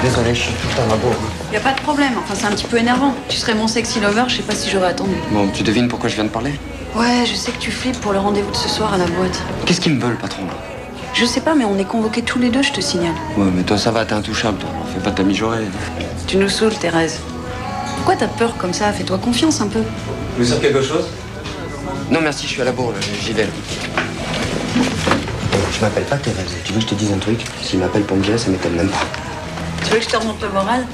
Désolé, je suis tout un abo. Y a pas de problème, enfin c'est un petit peu énervant. Tu serais mon sexy lover, je sais pas si j'aurais attendu. Bon, tu devines pourquoi je viens de parler? Ouais, je sais que tu flippes pour le rendez-vous de ce soir à la boîte. Qu'est-ce qu'ils me veulent, patron, là? Je sais pas, mais on est convoqués tous les deux, je te signale. Ouais, mais toi, ça va, t'es intouchable, toi. Fais pas ta mijaurée. Tu nous saoules, Thérèse. Pourquoi t'as peur comme ça? Fais-toi confiance un peu. Vous savez quelque chose? Non, merci, je suis à la bourre, j'y vais. Je m'appelle pas Thérèse. Tu veux que je te dise un truc? S'il m'appelle Pangea, ça m'étonne même pas. Tu veux que je te remonte le moral?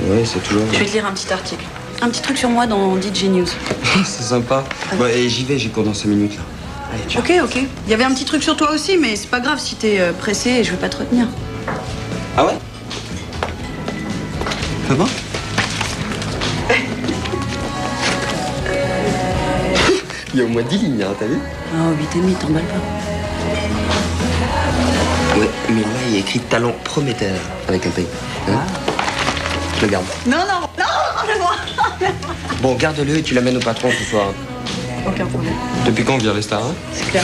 Ouais, c'est toujours... Je vais te lire un petit article. Un petit truc sur moi dans DJ News. C'est sympa. Ouais, et j'y vais, j'y cours dans 5 minutes, là. Allez, ciao. Ok. Il y avait un petit truc sur toi aussi, mais c'est pas grave si t'es pressé et je veux pas te retenir. Ah ouais? Ah bon? Il y a au moins 10 lignes, hein, t'as vu? Oh, 8,5, t'emballes pas. Ouais, mais là, il y a écrit talent prometteur avec un P. Hein? Je le garde. Non, enlève-moi. Bon, garde-le et tu l'amènes au patron ce soir. Aucun problème. Depuis quand on vire les stars, hein? C'est clair.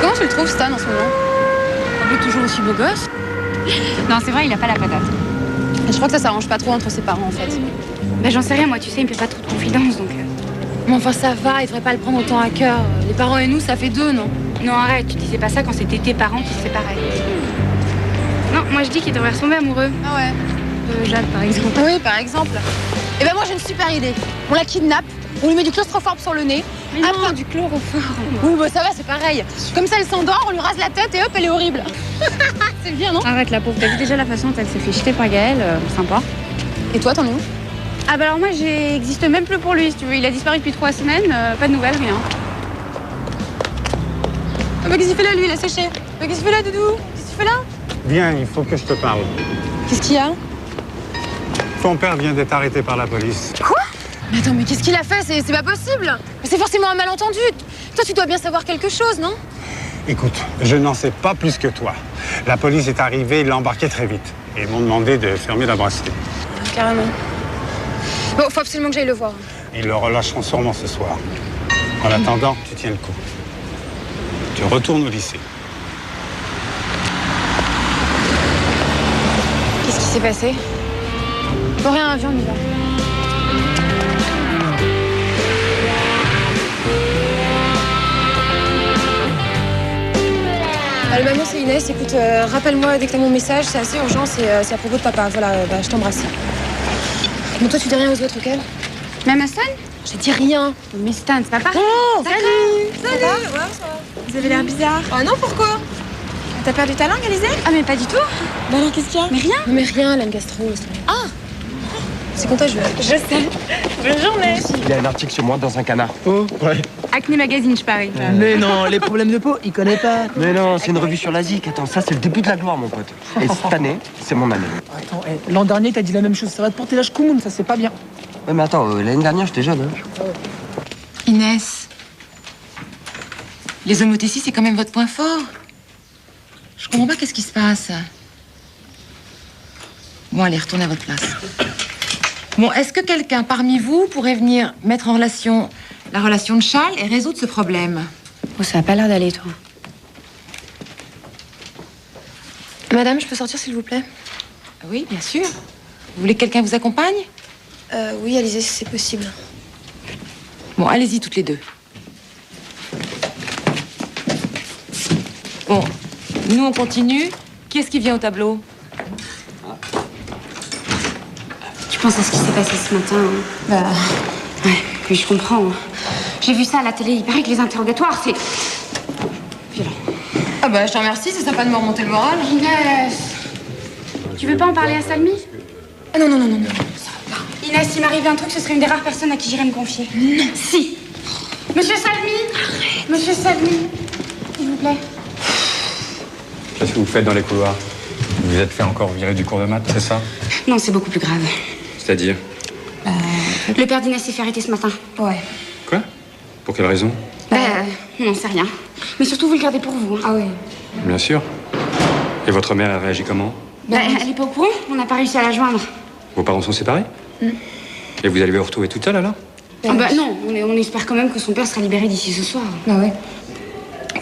Comment tu le trouves, Stan, en ce moment? Il est toujours aussi beau gosse. Non, c'est vrai, il a pas la patate. Et je crois que ça s'arrange pas trop entre ses parents, en fait. Ben, j'en sais rien, moi, tu sais, il me fait pas trop de confidences, donc... Mais enfin, ça va, il devrait pas le prendre autant à cœur. Les parents et nous, ça fait deux, non? Non, arrête, tu disais pas ça quand c'était tes parents qui se séparaient. Non, moi, je dis qu'il devrait retomber amoureux. Ah ouais. Jade, par exemple. Oui, par exemple. Eh ben moi, j'ai une super idée. On la kidnappe, on lui met du chloroforme sur le nez. Mais non, du chloroforme. Oui, bah ça va, c'est pareil. Comme ça, elle s'endort, on lui rase la tête et hop, elle est horrible. C'est bien, non? Arrête, la pauvre. T'as vu déjà la façon dont elle s'est fait jeter par Gaël, sympa. Et toi, t'en es où? Ah bah alors moi, j'existe même plus pour lui, si tu veux. Il a disparu depuis 3 semaines, pas de nouvelles, rien. Ah bah qu'est-ce qu'il fait là, lui? Il a séché. Bah qu'est-ce qu'il fait là, Doudou? Qu'est-ce qu'il fait là? Viens, il faut que je te parle. Qu'est-ce qu'il y a? Ton père vient d'être arrêté par la police. Quoi? Mais attends, mais qu'est-ce qu'il a fait? C'est pas possible. Mais c'est forcément un malentendu. Toi, tu dois bien savoir quelque chose, non? Écoute, je n'en sais pas plus que toi. La police est arrivée, ils l'ont embarqué très vite. Et ils m'ont demandé de fermer la brasserie. Carrément. Bon, faut absolument que j'aille le voir. Ils le relâcheront sûrement ce soir. En attendant, tu tiens le coup. Tu retournes au lycée. Qu'est-ce qui s'est passé? Bon, rien, viens, on y va. Allô, maman, c'est Inès. Écoute, rappelle-moi dès que t'as mon message. C'est assez urgent, c'est à propos de papa. Voilà, bah, je t'embrasse. Bon, toi, tu dis rien aux autres, ok? Même à Stan? Je dis rien. Mais Stan, c'est pas pareil. Oh, Salut! Salut! Ouais, ça va. Vous avez l'air bizarre. Ah non, pourquoi? T'as perdu ta langue, Alizée? Ah mais pas du tout. Bah alors, qu'est-ce qu'il y a? Mais rien. Mais rien, elle a une gastro. Ah! C'est contagieux. Je sais. Bonne journée. Il y a un article sur moi dans un canard. Oh, ouais. Acné Magazine, je parie. Mais non, les problèmes de peau, il connaît pas. Mais non, c'est une revue sur l'Asie. Attends, ça, c'est le début de la gloire, mon pote. Et cette année, c'est mon année. Attends, l'an dernier, t'as dit la même chose. Ça va te porter l'âge Koumoun, ça c'est pas bien. Ouais, mais attends, l'année dernière, j'étais jeune, hein. Inès, les homothéties, c'est quand même votre point fort. Je comprends pas qu'est-ce qui se passe. Bon, allez, retournez à votre place. Bon, est-ce que quelqu'un parmi vous pourrait venir mettre en relation la relation de Charles et résoudre ce problème? Oh, ça a pas l'air d'aller, toi. Madame, je peux sortir, s'il vous plaît? Oui, bien sûr. Vous voulez que quelqu'un vous accompagne? Oui, Alizée, si c'est possible. Bon, allez-y toutes les deux. Bon, nous on continue. Qui est-ce qui vient au tableau? Tu penses à ce qui s'est passé ce matin, hein? Bah, Ouais, puis je comprends. Hein. J'ai vu ça à la télé, il paraît que les interrogatoires, c'est... violent. ah bah, je te remercie, c'est sympa de me remonter le moral. Inès, tu veux pas en parler à Salmi? Ah non, Inès, s'il m'arrivait un truc, ce serait une des rares personnes à qui j'irais me confier. Non. Si. Monsieur Salmi. Arrête. Monsieur Salmi, s'il vous plaît. Qu'est-ce que vous faites dans les couloirs? Vous vous êtes fait encore virer du cours de maths, c'est ça? Non, c'est beaucoup plus grave. C'est-à-dire? Le père d'Inès s'est fait arrêter ce matin. Ouais. Quoi? Pour quelle raison? On n'en sait rien. Mais surtout, vous le gardez pour vous. Hein. Ah oui. Bien sûr. Et votre mère, elle réagit comment? Elle est pas au courant, on n'a pas réussi à la joindre. Vos parents sont séparés? Et vous allez vous retrouver toute seule alors? Ah bah non, on espère quand même que son père sera libéré d'ici ce soir. Bah ouais.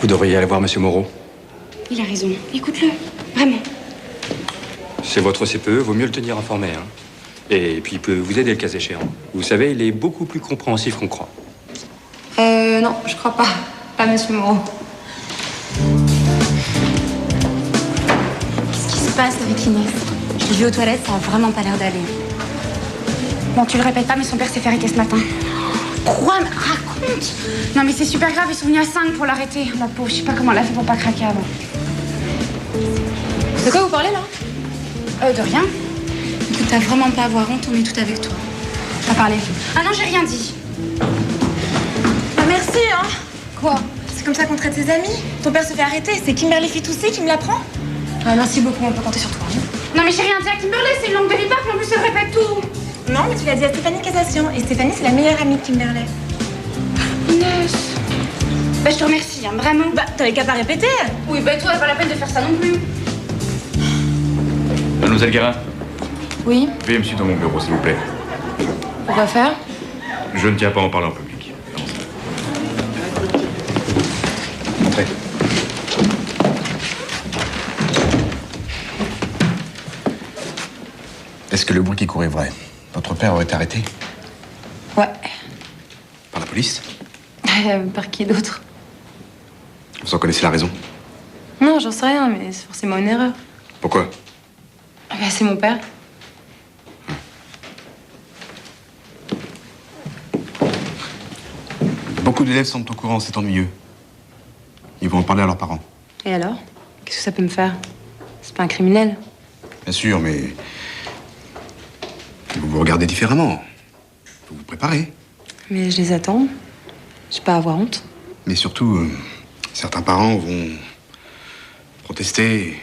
Vous devriez aller voir Monsieur Moreau. Il a raison. Écoute-le. Vraiment. C'est votre CPE, vaut mieux le tenir informé. Hein. Et puis il peut vous aider le cas échéant. Vous savez, il est beaucoup plus compréhensif qu'on croit. Non, je crois pas. Pas Monsieur Moreau. Qu'est-ce qui se passe avec Inès? Je l'ai vue aux toilettes, ça a vraiment pas l'air d'aller. Bon, tu le répètes pas, mais son père s'est fait arrêter ce matin. Quoi? Mais raconte! Non, mais c'est super grave, ils sont venus à 5 pour l'arrêter. La pauvre, je sais pas comment elle a fait pour pas craquer avant. De quoi vous parlez là? De rien. Écoute, t'as vraiment pas à avoir honte, on est tout avec toi. T'as parlé. Ah non, j'ai rien dit. Bah merci, hein. Quoi? C'est comme ça qu'on traite ses amis. Ton père se fait arrêter. C'est Kimberly Fitoussi qui me l'apprend. Ah, merci beaucoup, on peut compter sur toi. Non, mais j'ai rien dit à Kimberly, c'est une langue de vipère, mais en plus elle répète tout. Non, mais tu l'as dit à Stéphanie Cassation. Et Stéphanie, c'est la meilleure amie de Kimberly. Inès. Bah, je te remercie, hein, vraiment. Bah, t'avais qu'à pas répéter. Oui, bah, toi, pas la peine de faire ça non plus. Mademoiselle Guérin, Oui? veuillez me suivre dans mon bureau, s'il vous plaît. Pourquoi faire? Je ne tiens pas à en parler en public. Entrez. Est-ce que le bruit qui court est vrai? Votre père aurait été arrêté? Ouais. Par la police? Par qui d'autre? Vous en connaissez la raison? Non, j'en sais rien, mais c'est forcément une erreur. Pourquoi? Bah, c'est mon père. Beaucoup d'élèves sont au courant, c'est ennuyeux. Ils vont en parler à leurs parents. Et alors? Qu'est-ce que ça peut me faire? C'est pas un criminel. Bien sûr, mais vous vous regardez différemment. Vous vous préparez. Mais je les attends. J'ai pas à avoir honte. Mais surtout, certains parents vont protester.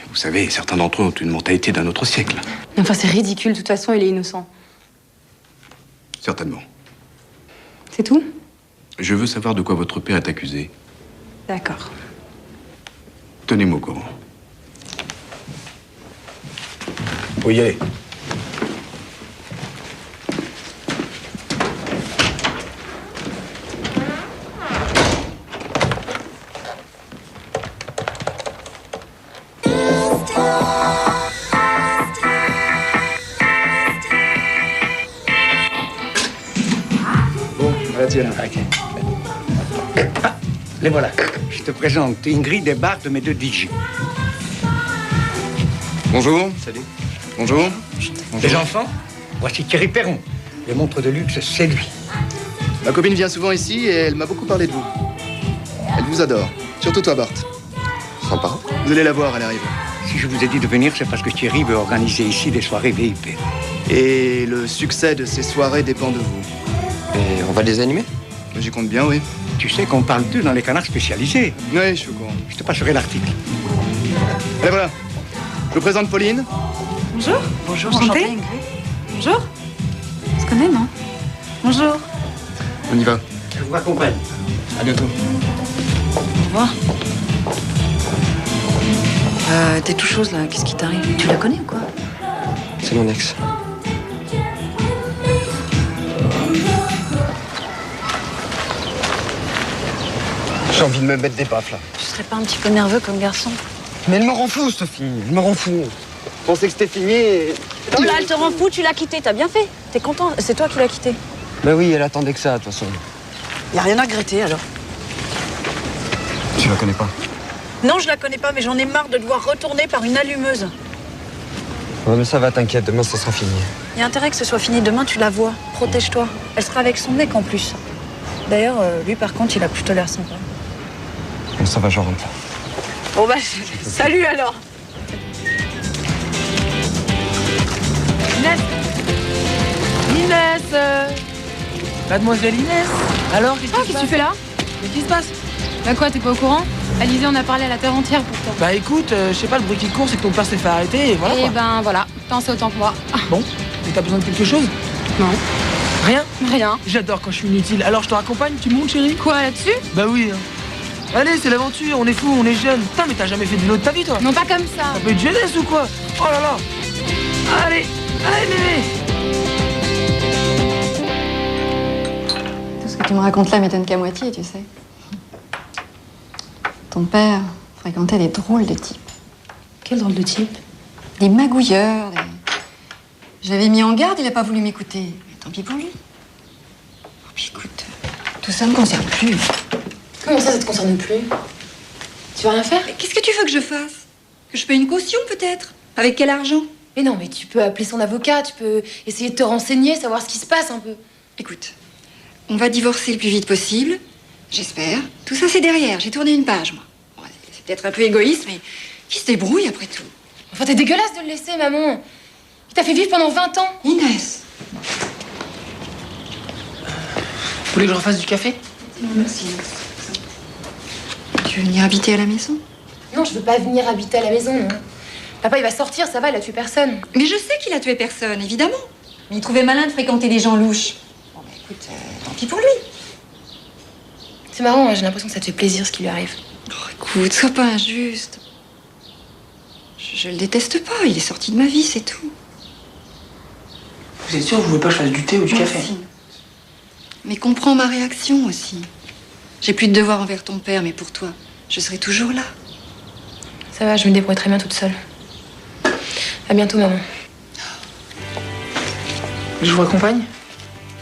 Vous savez, certains d'entre eux ont une mentalité d'un autre siècle. Enfin, c'est ridicule. De toute façon, il est innocent. Certainement. C'est tout? Je veux savoir de quoi votre père est accusé. D'accord. Tenez-moi au courant. Faut y aller. Ah, les voilà. Je te présente Ingrid et Bart, mes deux DJ. Bonjour. Salut. Bonjour. Les enfants, voici Thierry Perron. Les montres de luxe, c'est lui. Ma copine vient souvent ici et elle m'a beaucoup parlé de vous. Elle vous adore. Surtout toi, Bart. Sympa. Vous allez la voir, elle arrive. Si je vous ai dit de venir, c'est parce que Thierry veut organiser ici des soirées VIP. Et le succès de ces soirées dépend de vous. Et on va les animer? J'y compte bien, oui. Tu sais qu'on parle d'eux dans les canards spécialisés. Oui, je suis au courant. Je te passerai l'article. Allez, voilà. Je vous présente Pauline. Bonjour. Bonjour, Enchantée. Ingrid. Bonjour. On se connaît, non? Bonjour. On y va. Je vous raccompagne. À bientôt. Au revoir. T'es tout chose là, qu'est-ce qui t'arrive? Tu la connais ou quoi? C'est mon ex. J'ai envie de me mettre des baffes, là. Tu serais pas un petit peu nerveux comme garçon? Mais elle me rend fou, cette fille. Elle me rend fou. Je pensais que c'était fini et... Non, là, elle te rend fou, tu l'as quitté, t'as bien fait. T'es content, c'est toi qui l'as quitté. Bah oui, elle attendait que ça, de toute façon. Y a rien à regretter alors. Tu la connais pas? Non, je la connais pas, mais j'en ai marre de devoir retourner par une allumeuse. Ouais, mais ça va, t'inquiète. Demain, ça sera fini. Y a intérêt que ce soit fini demain, tu la vois. Protège-toi. Elle sera avec son mec en plus. D'ailleurs, lui par contre, il a plutôt l'air sympa. Bon, ça va, je rentre. Bon bah, salut alors. Inès Inès Mademoiselle Inès. Alors, qu'est-ce Qu'est-ce que tu fais là? Mais qu'est-ce qui se passe? Bah quoi, t'es pas au courant? Alizé, on a parlé à la terre entière pour toi. Bah écoute, je sais pas, le bruit qui court, c'est que ton père s'est fait arrêter et voilà Et quoi. ben voilà, t'en sais autant que moi. Bon, et t'as besoin de quelque chose? Non. Rien? Rien. J'adore quand je suis inutile. Alors je te raccompagne, tu montes chérie? Quoi, là-dessus? Bah oui. Allez, c'est l'aventure, on est fous, on est jeunes. Putain, mais t'as jamais fait de vélo de ta vie toi? Non, pas comme ça. Ça peut être jeunesse ou quoi? Oh là là. Allez, allez bébé. Tout ce que tu me racontes là m'étonne qu'à moitié, tu sais. Ton père, Fréquenter des drôles de types. Quel drôle de type? Des magouilleurs. Je l'avais mis en garde, il n'a pas voulu m'écouter. Mais tant pis pour lui. Oh, puis écoute, tout ça me concerne plus. Comment ça te concerne plus? Tu vas rien faire? Mais qu'est-ce que tu veux que je fasse? Que je paye une caution peut-être? Avec quel argent? Mais non, mais tu peux appeler son avocat, tu peux essayer de te renseigner, savoir ce qui se passe un peu. Écoute, on va divorcer le plus vite possible. J'espère. Tout ça, c'est derrière. J'ai tourné une page, moi. Bon, c'est peut-être un peu égoïste, mais qui se débrouille après tout? Enfin, t'es dégueulasse de le laisser, maman. Il t'a fait vivre pendant 20 ans. Inès. Vous voulez que je refasse du café? Non, merci. Tu veux venir habiter à la maison? Non, je veux pas venir habiter à la maison, non. Papa, il va sortir, ça va, il a tué personne. Mais je sais qu'il a tué personne, évidemment. Mais il trouvait malin de fréquenter des gens louches. Bon, bah écoute, tant pis pour lui. C'est marrant, hein, j'ai l'impression que ça te fait plaisir ce qui lui arrive. Oh, écoute, sois pas injuste. Je le déteste pas, il est sorti de ma vie, c'est tout. Vous êtes sûr que vous voulez pas que je fasse du thé ou du café? Merci. Mais comprends ma réaction aussi. J'ai plus de devoirs envers ton père, mais pour toi, je serai toujours là. Ça va, je me débrouille très bien toute seule. À bientôt, maman. Je vous accompagne?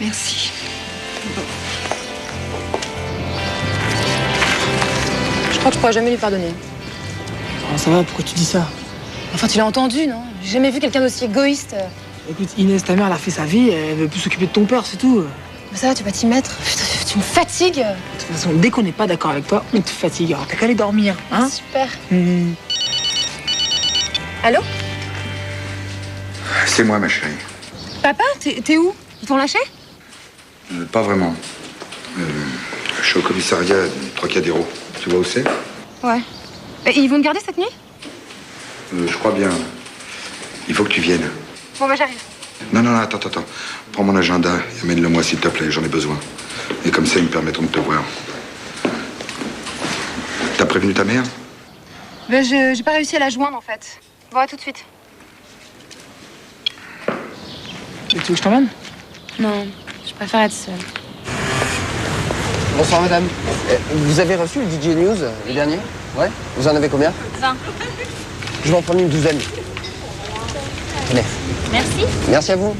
Merci. Je crois que je pourrais jamais lui pardonner. Oh, ça va, pourquoi tu dis ça? Enfin, tu l'as entendu, non? J'ai jamais vu quelqu'un d'aussi égoïste. Écoute, Inès, ta mère, elle a fait sa vie, elle veut plus s'occuper de ton père, c'est tout. Mais ça va, tu vas t'y mettre. Putain, tu me fatigues. De toute façon, dès qu'on n'est pas d'accord avec toi, on te fatigue. Alors t'as qu'à aller dormir, hein? Super. Mmh. Allô? C'est moi, ma chérie. Papa, t'es où? Ils t'ont lâché? Pas vraiment. Je suis au commissariat du Trocadéro. Tu vois où c'est? Ouais. Et ils vont te garder cette nuit? Je crois bien. Il faut que tu viennes. Bon, bah j'arrive. Non, attends. Prends mon agenda et amène-le-moi, s'il te plaît. J'en ai besoin. Et comme ça, ils me permettront de te voir. T'as prévenu ta mère? Ben, j'ai pas réussi à la joindre, en fait. Bon, à tout de suite. Et tu veux que je t'emmène? Non, je préfère être seule. Bonsoir madame. Vous avez reçu le DJ News, le dernier? Ouais? Vous en avez combien? 20. Je vais en prendre une douzaine. Tenez. Merci. Merci à vous.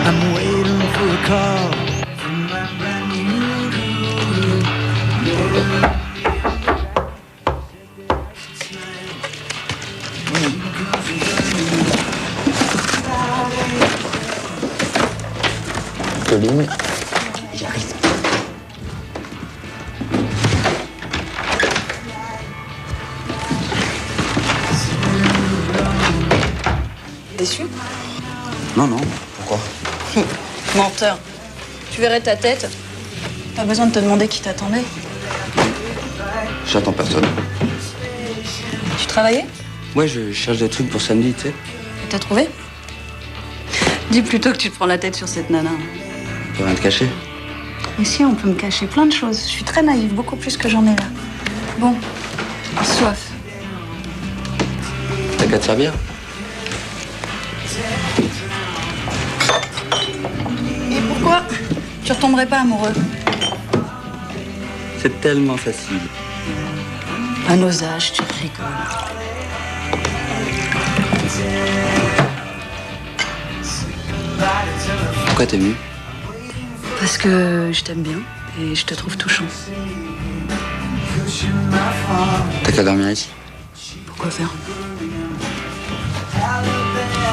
I'm waiting for a call from my brand new girl. Colline, j'arrive. Déçu? Non, pourquoi? Menteur. Tu verrais ta tête. Pas besoin de te demander qui t'attendait. J'attends personne. Tu travaillais? Ouais, je cherche des trucs pour samedi, tu sais. Et t'as trouvé? Dis plutôt que tu te prends la tête sur cette nana. Faut rien te cacher. Mais si, on peut me cacher plein de choses. Je suis très naïve, beaucoup plus que j'en ai là. Bon, j'ai soif. T'as qu'à te servir. Et pourquoi tu retomberais pas amoureux? C'est tellement facile. À nos âges, tu rigoles. Pourquoi t'es venu? Parce que je t'aime bien et je te trouve touchant. T'as qu'à dormir ici. Pourquoi faire?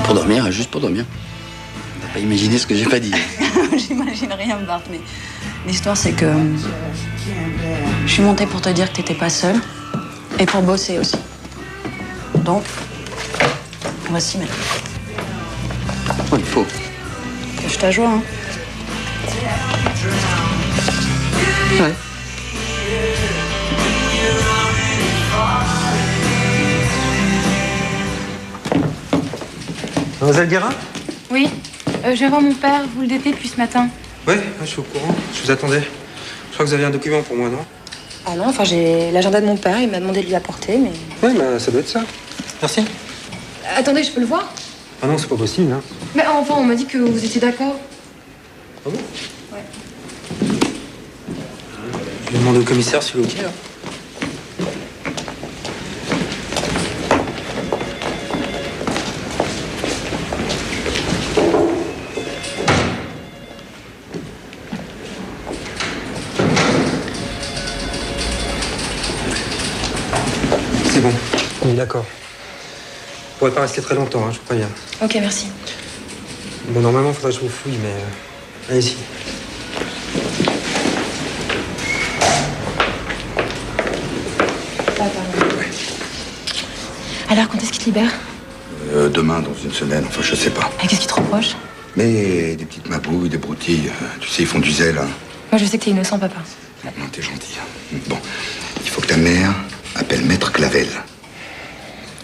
Pour dormir, juste pour dormir. T'as pas imaginé ce que j'ai pas dit. J'imagine rien, Bart, mais l'histoire c'est que je suis montée pour te dire que t'étais pas seule et pour bosser aussi. Donc, on va s'y mettre. Oh, il faut. Je t'ajoute, hein. Ouais. Mademoiselle Guérin? Oui, je vais voir mon père. Vous le détez depuis ce matin. Ouais, je suis au courant. Je vous attendais. Je crois que vous aviez un document pour moi, non? Ah non, enfin j'ai l'agenda de mon père, il m'a demandé de lui apporter, mais... Ouais, bah ça doit être ça. Merci. Attendez, je peux le voir? Ah non, c'est pas possible, hein. Mais enfin, on m'a dit que vous étiez d'accord. Ah bon? Ouais. Je vais demander au commissaire s'il est OK, là. C'est bon, on est d'accord. Je pourrais pas rester très longtemps, hein, je préviens. Ok, merci. Bon, normalement, il faudrait que je vous fouille, mais... allez-y. Alors, quand est-ce qu'il te libère? Demain, dans une semaine, enfin, je sais pas. Et qu'est-ce qu'il te reproche? Mais des petites mabouilles, des broutilles, tu sais, ils font du zèle. Hein. Moi, je sais que t'es innocent, papa. Non, t'es gentil. Hein. Bon, il faut que ta mère appelle Maître Clavel.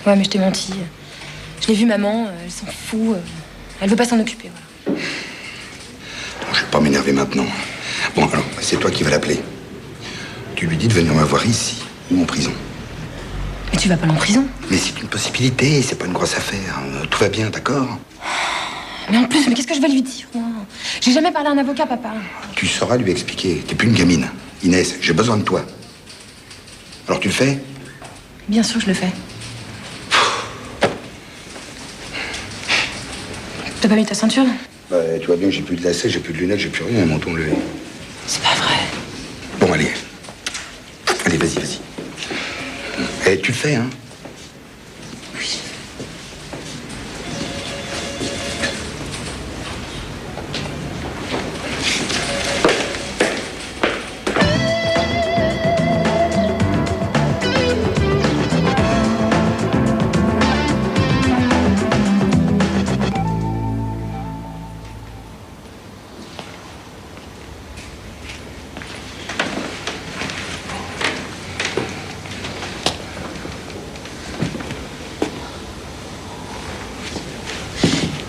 Ouais, mais je t'ai menti. Je l'ai vu, maman, elle s'en fout. Elle veut pas s'en occuper, voilà. Bon, je vais pas m'énerver maintenant. Bon, alors, c'est toi qui vas l'appeler. Tu lui dis de venir me voir ici ou en prison. Mais tu vas pas aller en prison? Mais c'est une possibilité, c'est pas une grosse affaire. Tout va bien, d'accord? Mais en plus, mais qu'est-ce que je vais lui dire, moi? J'ai jamais parlé à un avocat, papa. Tu sauras lui expliquer. T'es plus une gamine. Inès, j'ai besoin de toi. Alors tu le fais? Bien sûr que je le fais. T'as pas mis ta ceinture? Bah, tu vois bien que j'ai plus de lacets, j'ai plus de lunettes, j'ai plus rien, menton levé. C'est pas vrai. Bon, allez. Allez, vas-y, vas-y. Eh, tu le fais, hein? Oui.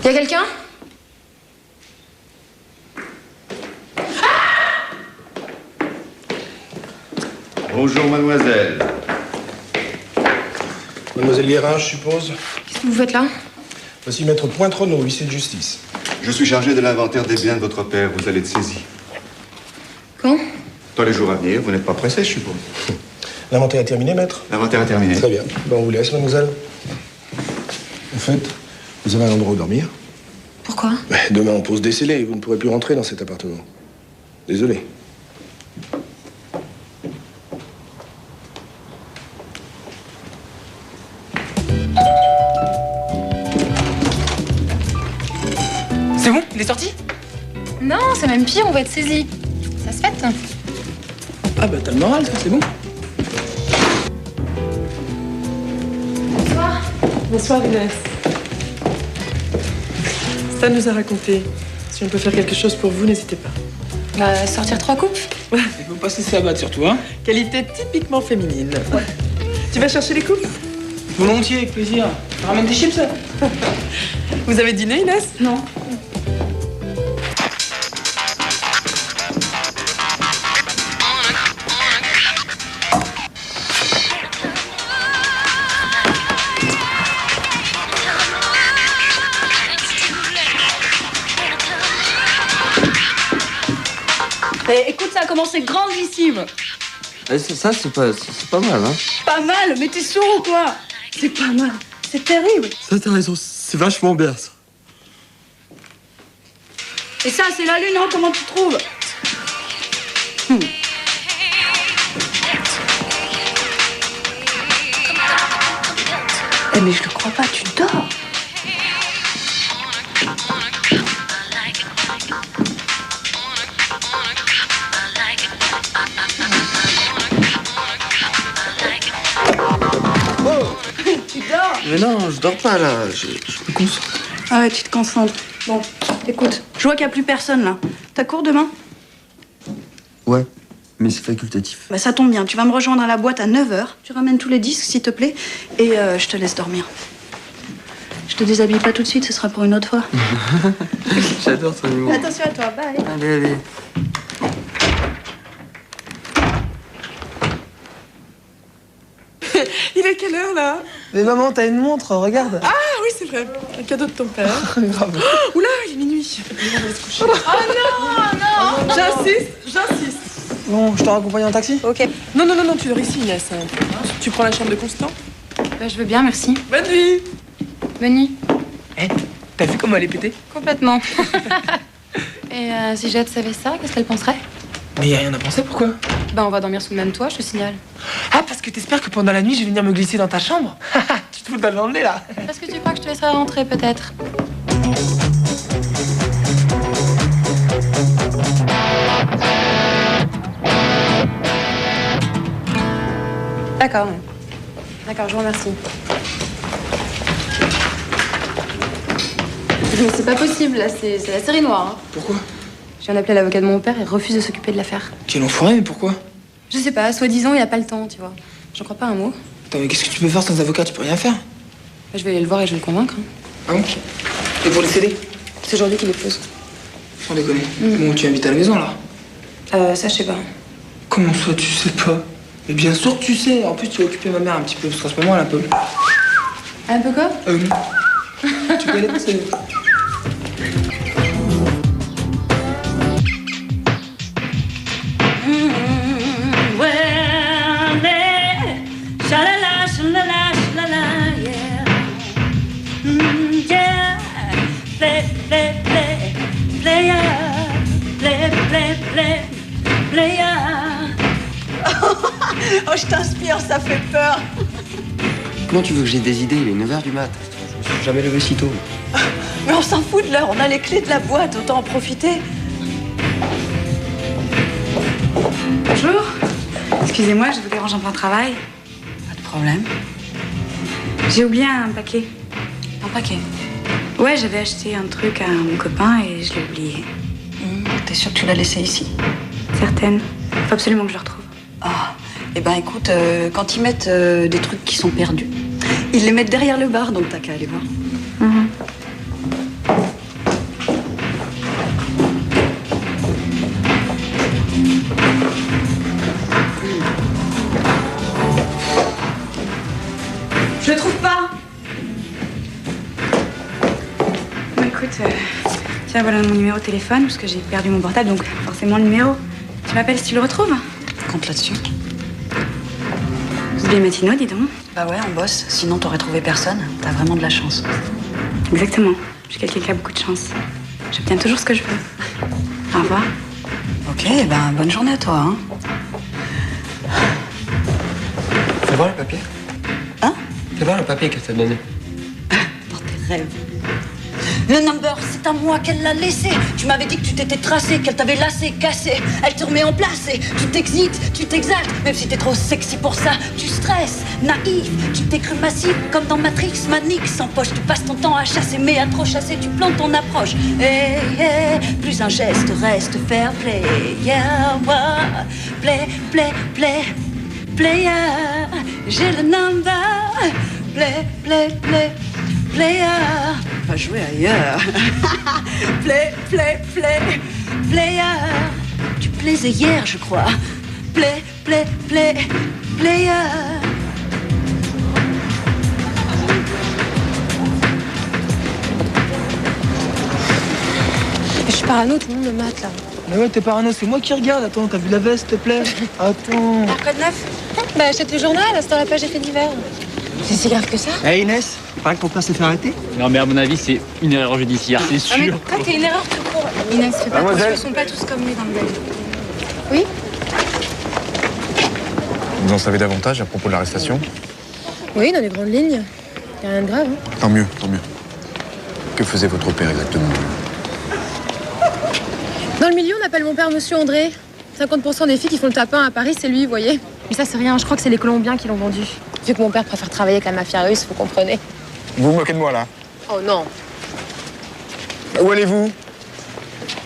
Y a quelqu'un? Bonjour, mademoiselle. Mademoiselle Guérin, je suppose. Qu'est-ce que vous faites là? Voici maître Pointrenaud, huissier de justice. Je suis chargé de l'inventaire des biens de votre père. Vous allez être saisi. Quand? Dans les jours à venir. Vous n'êtes pas pressé, je suppose. L'inventaire est terminé, maître? L'inventaire est terminé. Très bien. Ben, on vous laisse, mademoiselle. En fait, vous avez un endroit où dormir. Pourquoi? Demain, on pose des scellés et vous ne pourrez plus rentrer dans cet appartement. Désolé. C'est bon? Il est sorti? Non, c'est même pire, on va être saisis. Ça se fête. Ah bah t'as le moral, ça, c'est bon. Bonsoir. Bonsoir Inès. Ça nous a raconté. Si on peut faire quelque chose pour vous, n'hésitez pas. Bah, sortir 3 coupes. Il faut pas se laisser abattre surtout, hein. Qualité typiquement féminine. Tu vas chercher les coupes? Volontiers, avec plaisir. Tu ramènes des chips, ça? Vous avez dîné, Inès? Non. Écoute, ça a commencé grandissime. Ça, c'est pas mal, hein. Pas mal, mais t'es sourd ou quoi? C'est pas mal, c'est terrible. Ça, t'as raison, c'est vachement bien, ça. Et ça, c'est la lune, hein, comment tu trouves? Eh mais je le crois pas, tu dors. Tu dors? Mais non, je dors pas, là. Je me concentre. Ah ouais, tu te concentres. Bon, écoute, je vois qu'il n'y a plus personne, là. T'as cours demain? Ouais, mais c'est facultatif. Bah ça tombe bien, tu vas me rejoindre à la boîte à 9h. Tu ramènes tous les disques, s'il te plaît, et je te laisse dormir. Je te déshabille pas tout de suite, ce sera pour une autre fois. J'adore ton humour. Attention à toi, bye. Allez, allez. Il est quelle heure, là? Mais maman, t'as une montre, regarde. Ah oui, c'est vrai. Un cadeau de ton père. Oula, il est minuit. On va se coucher. Oh non. J'insiste. Bon, je te raccompagne en taxi? Ok. Non, tu dors ici, Inès. Tu prends la chambre de Constant? Bah, je veux bien, merci. Bonne nuit. Bonne nuit. Eh, t'as vu comment elle est pétée? Complètement. Et si Jade savait ça, qu'est-ce qu'elle penserait? Mais y a rien à penser, pourquoi? Bah, on va dormir sous le même toit, je te signale. Ah, parce que t'espères que pendant la nuit, je vais venir me glisser dans ta chambre? Tu te fous dans le nez, là. Parce que tu crois que je te laisserai rentrer, peut-être? D'accord. D'accord, je vous remercie. Mais c'est pas possible, là, c'est la série noire. Hein. Pourquoi? Je viens d'appeler l'avocat de mon père et il refuse de s'occuper de l'affaire. Quel enfoiré, mais pourquoi? Je sais pas, soi-disant, il a pas le temps, tu vois. J'en crois pas un mot. Attends, mais qu'est-ce que tu peux faire sans avocat? Tu peux rien faire. Bah, je vais aller le voir et je vais le convaincre. Hein. Ah bon? Et pour les CD? C'est aujourd'hui qu'il les pose. Sans déconner. Bon, tu habites à la maison, là? Ça, je sais pas. Comment ça, tu sais pas? Mais bien sûr que tu sais. En plus, tu vas occuper ma mère un petit peu, parce qu'en ce moment, elle a un peu... Un peu quoi? Tu peux aller passer. Sha-la-la, sha-la-la, sha-la-la, yeah. Yeah. Play, play, play, player. Play, play, play, player. Oh, je t'inspire, ça fait peur. Comment tu veux que j'ai des idées? Il est 9h du mat. Je me suis jamais levé si tôt. Mais on s'en fout de l'heure, on a les clés de la boîte, autant en profiter. Bonjour. Excusez-moi, je vous dérange en plein travail. Pas de problème. J'ai oublié un paquet. Un paquet? Ouais, j'avais acheté un truc à mon copain et je l'ai oublié. T'es sûre que tu l'as laissé ici? Certaine. Faut absolument que je le retrouve. Ah, eh ben écoute, quand ils mettent des trucs qui sont perdus, ils les mettent derrière le bar, donc t'as qu'à aller voir. Je le trouve pas. Bon, écoute, tiens, voilà mon numéro de téléphone, parce que j'ai perdu mon portable, donc forcément le numéro. Tu m'appelles si tu le retrouves? Compte là-dessus. Vous êtes bien matinaux, dis donc. Bah ouais, on bosse. Sinon, t'aurais trouvé personne. T'as vraiment de la chance. Exactement. Je suis quelqu'un qui a beaucoup de chance. J'obtiens toujours ce que je veux. Au revoir. Ok, ben bonne journée à toi. Hein. Fais voir le papier. Hein? Fais voir le papier qu'elle t'a donné. Dans tes rêves. Le number, c'est à moi qu'elle l'a laissé. Tu m'avais dit que tu t'étais tracé, qu'elle t'avait lassé, cassé. Elle te remet en place et tu t'excites, tu t'exaltes. Même si t'es trop sexy pour ça, tu stresses. Naïf, tu t'es cru massif comme dans Matrix. Manique sans poche, tu passes ton temps à chasser. Mais à trop chasser, tu plantes ton approche. Hey, hey, plus un geste reste fair play. Yeah, ouais. Play, play, play, player. J'ai le number. Play, play, play, player. Va jouer ailleurs. Play, play, play, player. Tu plaisais hier, je crois. Play, play, play, player. Je suis parano, tout le monde me mate là. Mais ouais, t'es parano, c'est moi qui regarde. Attends, t'as vu la veste, s'il te plaît? Attends. Quoi de neuf? Bah achète le journal, c'est dans la page effet divers. C'est si grave que ça? Hé Inès, paraît que ton père s'est fait arrêter? Non, mais à mon avis, c'est une erreur judiciaire, c'est Ah, mais sûr. toi, t'es une erreur tout court. Inès, fais pas attention, ils sont pas tous comme lui dans le bel. Oui? Vous en savez davantage à propos de l'arrestation? Oui, dans les grandes lignes. Y a rien de grave. Hein. Tant mieux, tant mieux. Que faisait votre père exactement? Dans le milieu, on appelle mon père Monsieur André. 50% des filles qui font le tapin à Paris, c'est lui, vous voyez. Mais ça, c'est rien. Je crois que c'est les Colombiens qui l'ont vendu. Vu que mon père préfère travailler avec la mafia russe, vous comprenez. Vous vous moquez de moi, là? Oh non. Où allez-vous?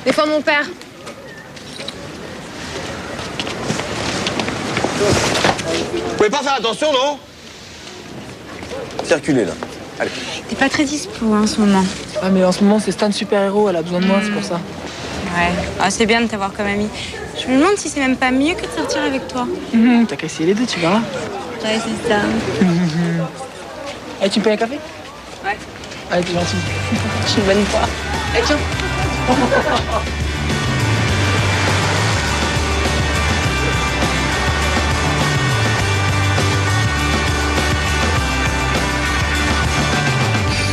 Défends mon père. Vous pouvez pas faire attention, non? Circulez, là. Allez. T'es pas très dispo en ce moment. Ah, mais en ce moment, c'est Stan super-héros, elle a besoin de moi, c'est pour ça. Ouais. Ah, c'est bien de t'avoir comme ami. Je me demande si c'est même pas mieux que de sortir avec toi. T'as qu'à essayer les deux, tu verras. Ouais, c'est ça. Eh, tu me payes un café? Ouais. Allez, t'es gentil. Je suis une bonne foi. Allez, tiens.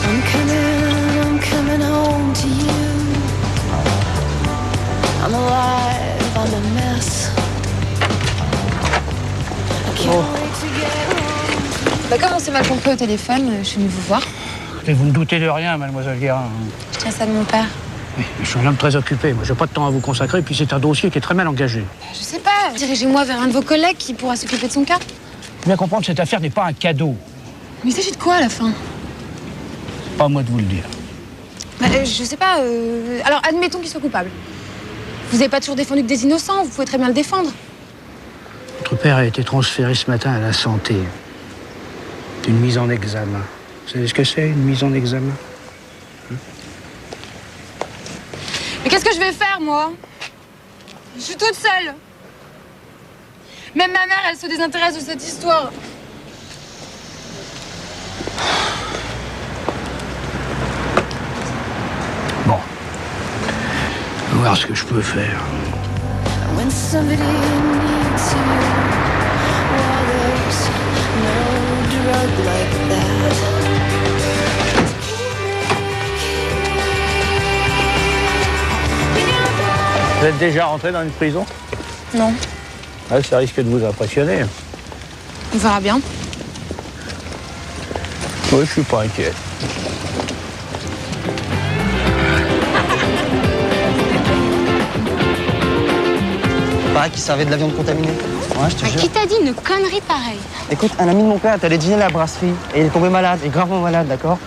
I'm coming home to you. I'm alive, I'm a mess. Bah, comme on s'est mal compris au téléphone, je suis venue vous voir. Mais vous ne doutez de rien, mademoiselle Guérin. Je tiens ça de mon père. Oui, je suis un homme très occupé. Moi, j'ai pas de temps à vous consacrer, puis c'est un dossier qui est très mal engagé. Je sais pas, dirigez-moi vers un de vos collègues qui pourra s'occuper de son cas. Bien comprendre, cette affaire n'est pas un cadeau. Mais il s'agit de quoi à la fin? C'est pas à moi de vous le dire. Bah, je sais pas. Alors, admettons qu'il soit coupable. Vous avez pas toujours défendu que des innocents, vous pouvez très bien le défendre. Votre père a été transféré ce matin à la santé. Une mise en examen. Vous savez ce que c'est, une mise en examen? Mais qu'est-ce que je vais faire, moi? Je suis toute seule. Même ma mère, elle se désintéresse de cette histoire. Bon. On va voir ce que je peux faire. When somebody needs you, well, there's no drug like that. Vous êtes déjà rentré dans une prison? Non. Ouais, ça risque de vous impressionner. On verra bien. Oui, je suis pas inquiet. Pareil qu'il servait de la viande contaminée. Ouais, je te jure. Qui t'a dit une connerie pareille? Écoute, un ami de mon père est allé dîner à la brasserie et il est tombé malade, et gravement malade, d'accord?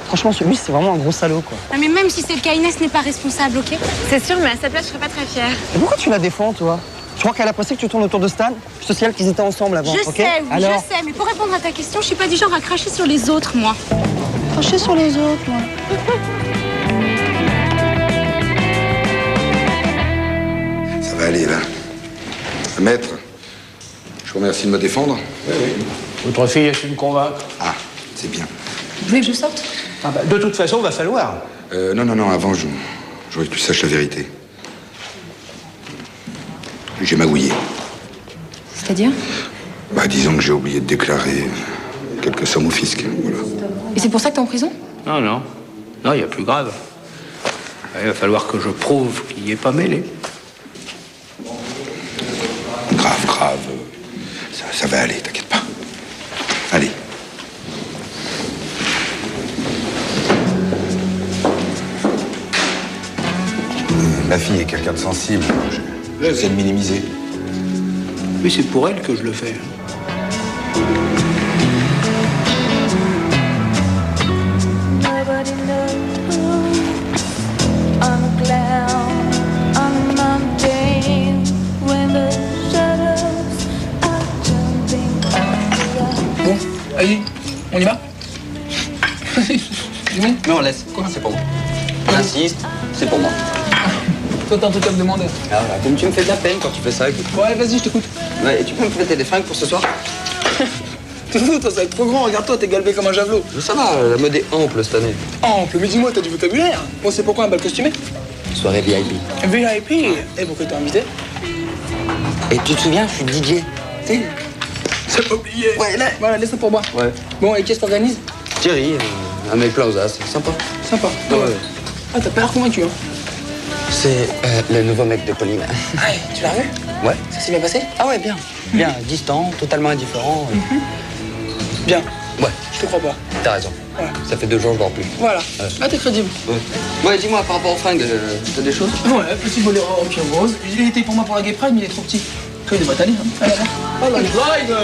Franchement, celui, c'est vraiment un gros salaud, quoi. Ah, mais même si c'est le cas, Inès n'est pas responsable, ok? C'est sûr, mais à sa place, je serais pas très fière. Et pourquoi tu la défends, toi? Tu crois qu'elle a apprécié que tu tournes autour de Stan? Je te signale qu'ils étaient ensemble avant, Je ok? sais, oui, Alors... je sais, mais pour répondre à ta question, je suis pas du genre à cracher sur les autres, moi. Cracher sur les autres, moi. Ça va aller, là. Maître, je vous remercie de me défendre. Oui, oui. Votre fille a su me convaincre. Ah, c'est bien. Vous voulez que je sorte? Ah bah, de toute façon, il va falloir. Non, avant, je voudrais que tu saches la vérité. J'ai magouillé. C'est-à-dire? Bah, disons que j'ai oublié de déclarer quelques sommes au fisc, voilà. Et c'est pour ça que t'es en prison? Non, non. Non, il y a plus grave. Il va falloir que je prouve qu'il n'y est pas mêlé. Grave. Ça va aller, t'inquiète pas. Allez. Ma fille est quelqu'un de sensible. J'essaie de minimiser. Mais c'est pour elle que je le fais. Nobody knows I'm a clown on a mountain when the shadows are jumping on the Bon, allez, on y va? C'est bon? Mais on laisse. Quoi? C'est pour moi. On insiste, c'est pour moi. Toi, t'as un truc à me demander. Ah, voilà. Comme tu me fais de la peine quand tu fais ça, écoute. Ouais, vas-y, je t'écoute. Ouais, et tu peux me prêter des fringues pour ce soir? T'es fou, toi, ça va être trop grand. Regarde-toi, t'es galbé comme un javelot. Ça va, la mode est ample cette année. Ample, mais dis-moi, t'as du vocabulaire. Bon, c'est pourquoi un bal costumé? Soirée VIP. VIP? Et pourquoi t'es invité? Et tu te souviens, je suis DJ. Tu sais? C'est pas oublié. Ouais, là. Voilà, laisse ça pour moi. Ouais. Bon, et qu'est-ce qu'on organise? Thierry, un mec plein aux as, sympa. Sympa. Ouais. Ah, t'as pas l'air convaincu, hein? C'est le nouveau mec de Pauline. Ah, tu l'as vu? Ouais. Ça s'est bien passé? Ah ouais, bien. Bien, distant, totalement indifférent. Bien. Ouais. Je te crois pas. T'as raison. Ouais. Ça fait 2 jours, je dors plus. Voilà. Ah, t'es crédible. Ouais, dis-moi, par rapport aux fringues, t'as des choses? Ouais, petit boléro en cuir rose. Il était pour moi pour la Gay Pride, mais il est trop petit. Toi, il devrait t'aller, hein. Allez, allez. Oh, la drive!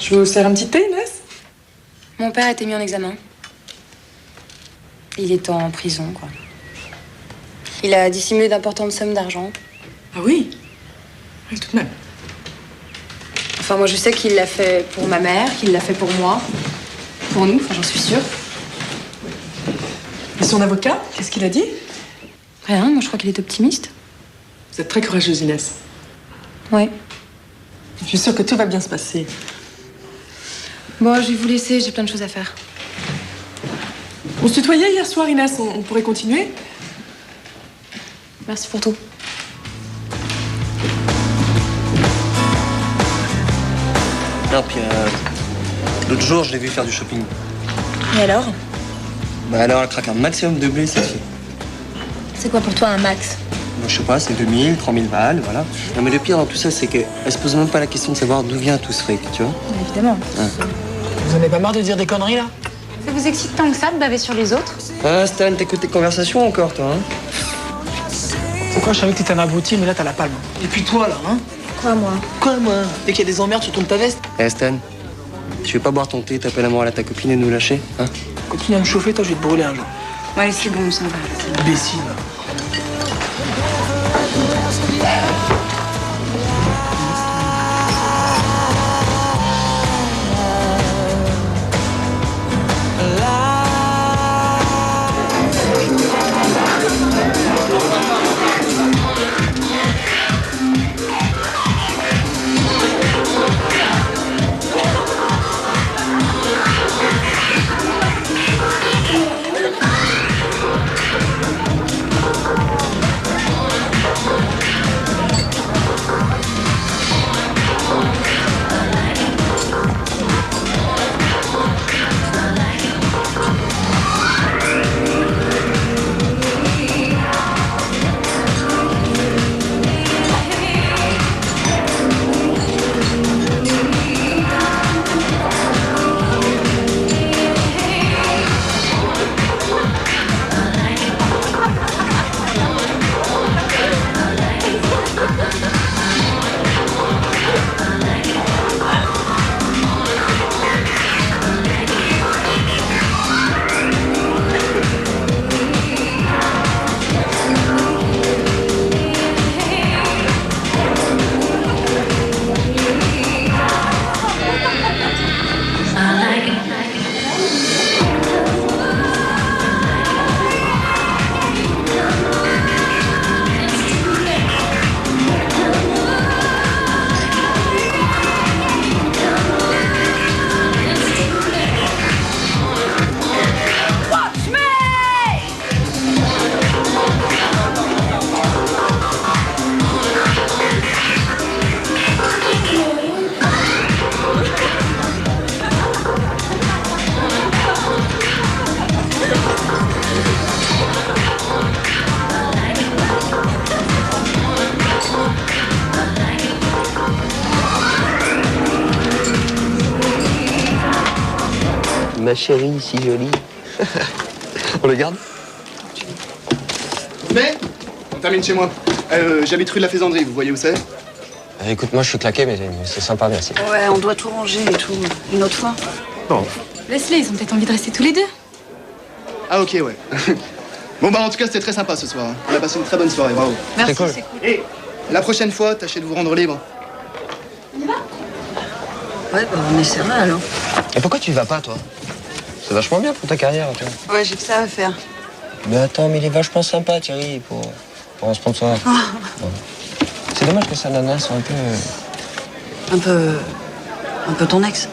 Je vous sers un petit thé, Inès? Mon père a été mis en examen. Il est en prison, quoi. Il a dissimulé d'importantes sommes d'argent. Ah oui? Oui, tout de même. Enfin, moi, je sais qu'il l'a fait pour ma mère, qu'il l'a fait pour moi, pour nous, enfin, j'en suis sûre. Et son avocat, qu'est-ce qu'il a dit? Rien, moi je crois qu'il est optimiste. Vous êtes très courageuse, Inès. Ouais. Je suis sûre que tout va bien se passer. Bon, je vais vous laisser, j'ai plein de choses à faire. On se tutoyait hier soir, Inès, on pourrait continuer? Merci pour tout. Non, puis l'autre jour, je l'ai vu faire du shopping. Et alors? Bah alors, elle craque un maximum de blé, cette fille. C'est quoi pour toi un max? Moi, je sais pas, c'est 2000, 3000 balles, voilà. Non, mais le pire dans tout ça, c'est qu'elle se pose même pas la question de savoir d'où vient tout ce fric, tu vois. Évidemment. Vous en avez pas marre de dire des conneries, là? Ça vous excite tant que ça de baver sur les autres? Ah, Stan, t'écoutes tes conversations encore, toi, hein? C'est quoi, je savais que t'étais un abruti, mais là, t'as la palme. Et puis toi, là, hein? Quoi, moi? Quoi, moi? Dès qu'il y a des emmerdes, tu tournes ta veste? Eh, Stan, tu veux pas boire ton thé, taper la morale à ta copine et nous lâcher, hein? Continue à me chauffer, toi, je vais te brûler un jour. Ouais, c'est bon, ça va. Imbécile. Ma chérie, si jolie. On le garde? Mais on termine chez moi. J'habite rue de la Faisanderie, vous voyez où c'est? Écoute, moi je suis claqué, mais c'est sympa, merci. Ouais, on doit tout ranger et tout. Une autre fois. Bon. Laisse-les, ils ont peut-être envie de rester tous les deux. Ah ok, ouais. Bon bah en tout cas c'était très sympa ce soir. On a passé une très bonne soirée, bravo. Merci, cool. c'est cool. Et la prochaine fois, tâchez de vous rendre libre. Ouais, bah on essaiera alors. Et pourquoi tu y vas pas, toi? C'est vachement bien pour ta carrière, tu vois. Ouais, j'ai que ça à faire. Mais attends, mais il est vachement sympa, Thierry, pour un sponsor. Ah. Bon. C'est dommage que sa nana soit un peu... Un peu ton ex.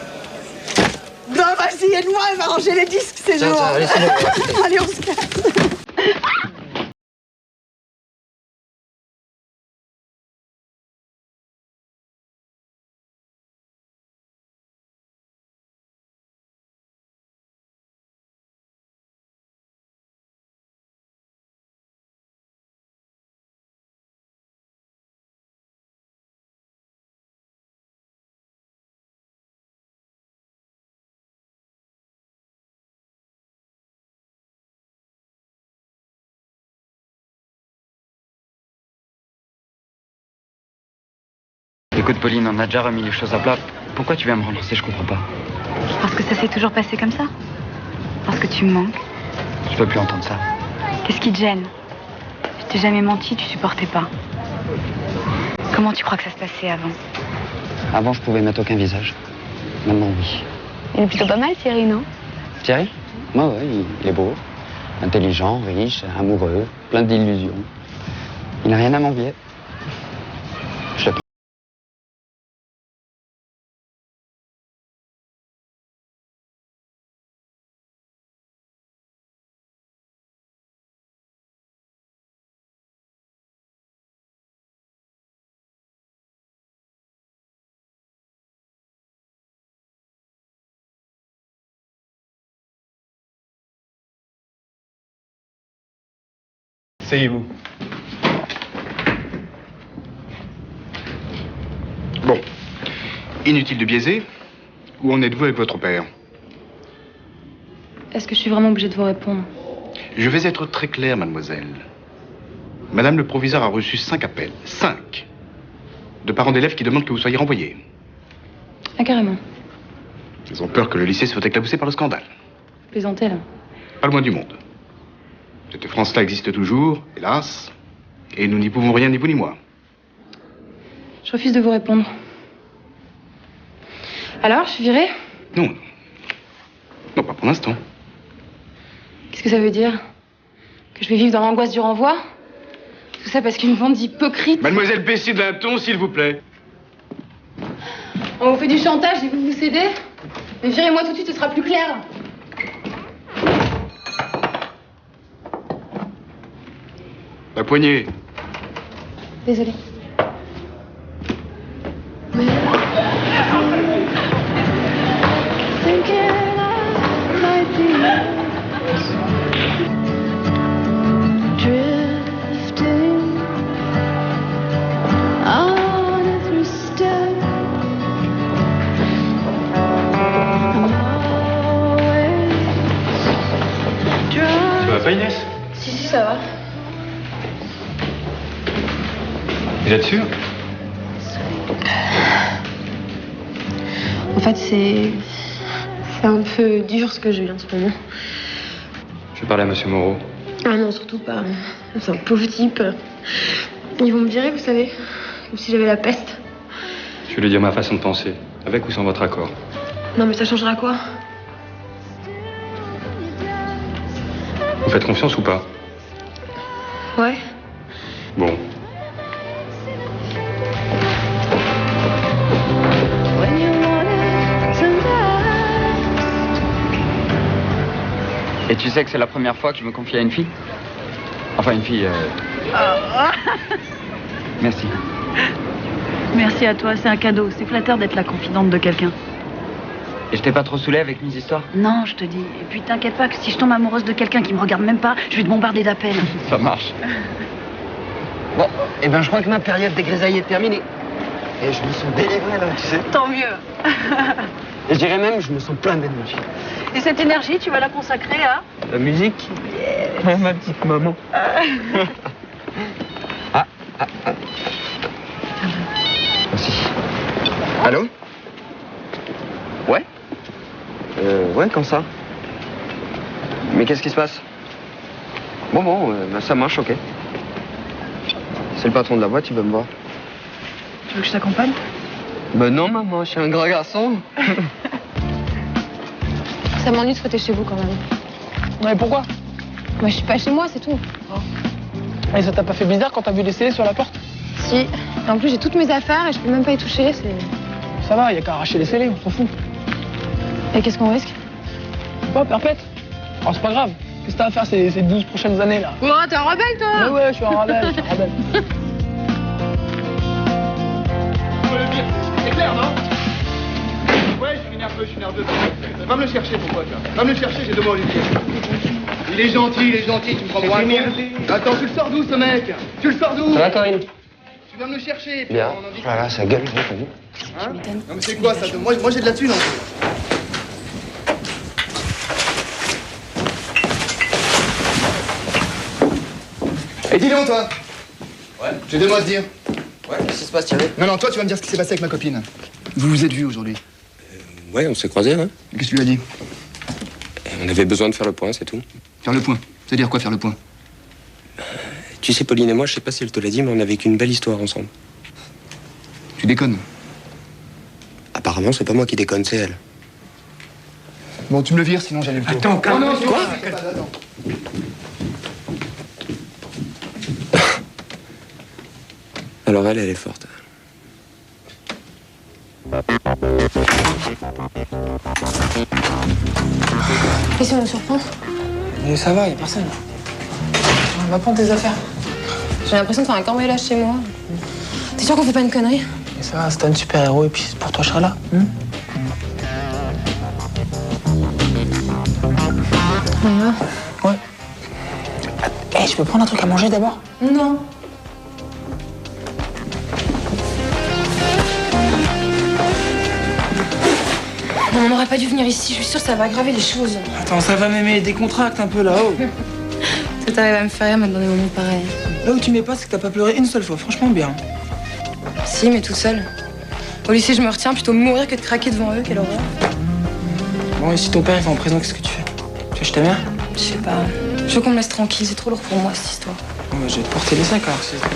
Non, vas-y, aide-moi, elle va ranger les disques, c'est Tiens, jour. allez, c'est bon. Allez, on se casse. Écoute, Pauline, on a déjà remis les choses à plat. Pourquoi tu viens me relancer? Je comprends pas. Parce que ça s'est toujours passé comme ça. Parce que tu me manques. Je peux plus entendre ça. Qu'est-ce qui te gêne? Je t'ai jamais menti, tu supportais pas. Comment tu crois que ça se passait avant? Avant, je pouvais mettre aucun visage. Maintenant, oui. Il est plutôt pas mal, Thierry, non? Thierry? Moi, ouais, il est beau. Intelligent, riche, amoureux, plein d'illusions. Il n'a rien à m'envier. Je le Asseyez-vous. Bon. Inutile de biaiser. Où en êtes-vous avec votre père? Est-ce que je suis vraiment obligée de vous répondre? Je vais être très clair, mademoiselle. Madame le proviseur a reçu 5 appels. 5. De parents d'élèves qui demandent que vous soyez renvoyés. Ah, carrément. Ils ont peur que le lycée soit éclaboussé par le scandale. Plaisantez, là. Pas le moins du monde. Cette France-là existe toujours, hélas. Et nous n'y pouvons rien, ni vous ni moi. Je refuse de vous répondre. Alors, je suis virée? Non, non. Non, pas pour l'instant. Qu'est-ce que ça veut dire? Que je vais vivre dans l'angoisse du renvoi? Tout ça parce qu'une bande d'hypocrites... Mademoiselle, baissez d'un ton, s'il vous plaît. On vous fait du chantage et vous cédez? Mais virez-moi tout de suite, ce sera plus clair. La poignée. Désolée. Tu vas pas, Inès? Si, ça va. Vous êtes sûr? En fait, c'est un peu dur ce que je vis en ce moment. Je vais parler à Monsieur Moreau. Ah non, surtout pas. C'est un pauvre type. Ils vont me virer, vous savez. Comme si j'avais la peste. Je vais lui dire ma façon de penser, avec ou sans votre accord. Non, mais ça changera quoi? Vous faites confiance ou pas? Ouais. Bon. Et tu sais que c'est la première fois que je me confie à une fille? Enfin, une fille... Merci. Merci à toi, c'est un cadeau. C'est flatteur d'être la confidente de quelqu'un. Et je t'ai pas trop saoulé avec mes histoires? Non, je te dis. Et puis t'inquiète pas que si je tombe amoureuse de quelqu'un qui me regarde même pas, je vais te bombarder d'appels. Ça marche. Bon, eh ben je crois que ma période des grisailles est terminée. Et je me sens délivré là, tu sais. Tant mieux. Et je dirais même, je me sens plein d'énergie. Et cette énergie, tu vas la consacrer à... La musique? Yeah. Ma petite maman. Merci. Allô? Ouais? Ouais, quand ça? Mais qu'est-ce qui se passe? Bon, bah, ça marche, ok. C'est le patron de la boîte, il veut me voir. Tu veux que je t'accompagne? Ben non, maman, je suis un grand garçon. Ça m'ennuie de fêter chez vous quand même. Mais pourquoi? Moi, je suis pas chez moi, c'est tout. Et ça t'a pas fait bizarre quand t'as vu les scellés sur la porte? Si. Et en plus, j'ai toutes mes affaires et je peux même pas y toucher, c'est... Ça va, y a qu'à arracher les scellés, on s'en fout. Et qu'est-ce qu'on risque? Pas perpète. Alors c'est pas grave. Qu'est-ce que t'as à faire ces 12 prochaines années là? Oh, t'es un rebelle, toi! Ouais, je suis un rebelle, C'est clair, non? Ouais, je suis nerveux. Va me le chercher, ton pote, là. Va me le chercher, j'ai 2 mots à lui dire. Il est gentil, tu me prends moi. Attends, tu le sors d'où, ce mec? Tu le sors d'où? Ça va, Corinne? Tu viens me le chercher. Bien. Voilà, ça gueule, t'as vu? Hein? Non, mais c'est quoi, ça? Moi j'ai de la thune, en plus. Et dis donc, toi. Ouais. J'ai 2 mots à te dire. Ouais, qu'est-ce qui se passe, Thierry? Non, toi, tu vas me dire ce qui s'est passé avec ma copine. Vous vous êtes vus aujourd'hui? Ouais, on s'est croisés, hein. Qu'est-ce que tu lui as dit? On avait besoin de faire le point, c'est tout. Faire le point? C'est-à-dire quoi, faire le point? Tu sais, Pauline et moi, je sais pas si elle te l'a dit, mais on a vécu une belle histoire ensemble. Tu déconnes? Apparemment, c'est pas moi qui déconne, c'est elle. Bon, tu me le vires, sinon j'allais le tour. Attends, non, quoi? attends. Alors elle est forte. Et si on le surprend? Mais ça va, y a personne. Va prendre tes affaires. J'ai l'impression de faire un cambriolage chez moi. T'es sûr qu'on fait pas une connerie? Mais ça va, c'est un super-héros et puis pour toi, je serai là. On y va? Ouais. Eh, je peux prendre un truc à manger d'abord? Non. On n'aurait pas dû venir ici, je suis sûre que ça va aggraver les choses. Attends, ça va m'aimer, décontracte un peu là-haut. Ça t'arrive à me faire rire maintenant des moments pareils. Là où tu m'es pas, c'est que t'as pas pleuré une seule fois, franchement bien. Si, mais toute seule. Au lycée, je me retiens, plutôt mourir que de craquer devant eux, quelle horreur. Bon, et si ton père il va en prison, qu'est-ce que tu fais? Tu veux que je t'aime? Je sais pas. Je veux qu'on me laisse tranquille, c'est trop lourd pour moi cette histoire. Bon, bah, je vais te porter les sacs alors, c'est bon.